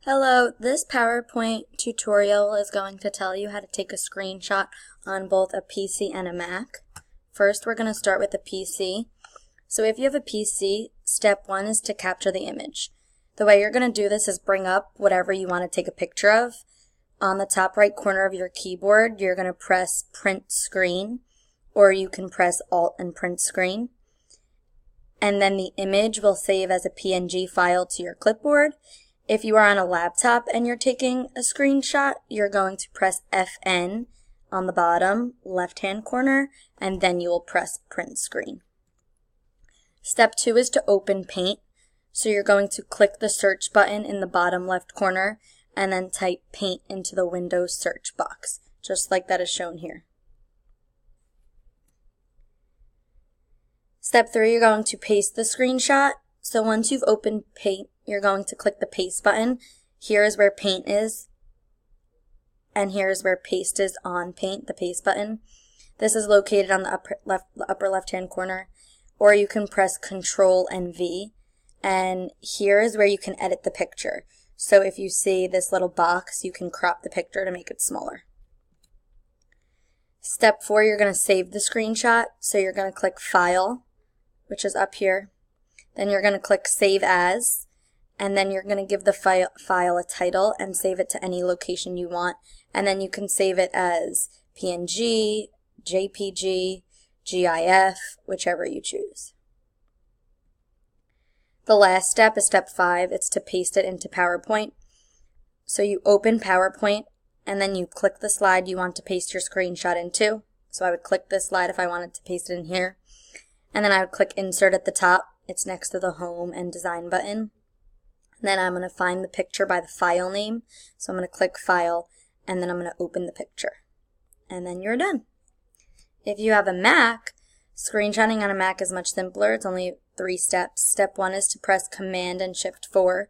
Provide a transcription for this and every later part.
Hello, this PowerPoint tutorial is going to tell you how to take a screenshot on both a PC and a Mac. First, we're going to start with the PC. So if you have a PC, step one is to capture the image. The way you're going to do this is bring up whatever you want to take a picture of. On the top right corner of your keyboard, you're going to press Print Screen, or you can press Alt and Print Screen. And then the image will save as a PNG file to your clipboard. If you are on a laptop and you're taking a screenshot, you're going to press FN on the bottom left-hand corner, and then you will press Print Screen. Step two is to open Paint. So you're going to click the search button in the bottom left corner and then type Paint into the Windows search box, just like that is shown here. Step three, you're going to paste the screenshot. So once you've opened Paint, you're going to click the Paste button. Here is where Paint is, and here is where Paste is on Paint, the Paste button. This is located on the upper left-hand corner, or you can press Control and V, and here is where you can edit the picture. So if you see this little box, you can crop the picture to make it smaller. Step four, you're going to save the screenshot. So you're going to click File, which is up here. Then you're going to click Save As, and then you're going to give the file a title and save it to any location you want. And then you can save it as PNG, JPG, GIF, whichever you choose. The last step is step 5. It's to paste it into PowerPoint. So you open PowerPoint, and then you click the slide you want to paste your screenshot into. So I would click this slide if I wanted to paste it in here. And then I would click Insert at the top. It's next to the Home and Design button. Then I'm going to find the picture by the file name. So I'm going to click File, and then I'm going to open the picture. And then you're done. If you have a Mac, screenshotting on a Mac is much simpler. It's only 3 steps. Step 1 is to press Command and Shift 4.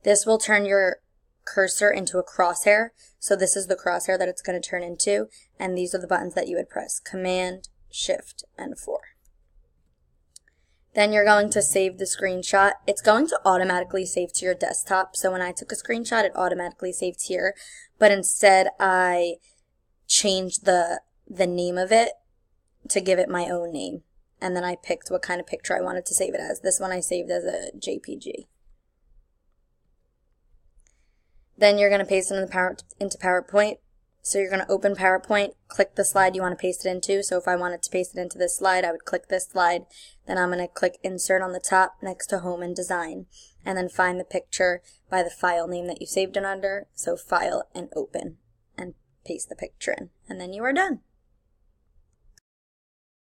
This will turn your cursor into a crosshair. So this is the crosshair that it's going to turn into. And these are the buttons that you would press. Command, Shift, and 4. Then you're going to save the screenshot. It's going to automatically save to your desktop. So when I took a screenshot, it automatically saved here. But instead, I changed the name of it to give it my own name. And then I picked what kind of picture I wanted to save it as. This one I saved as a JPG. Then you're going to paste it into PowerPoint. So you're going to open PowerPoint, click the slide you want to paste it into. So if I wanted to paste it into this slide, I would click this slide. Then I'm going to click Insert on the top next to Home and Design. And then find the picture by the file name that you saved it under. So File and Open. And paste the picture in. And then you are done.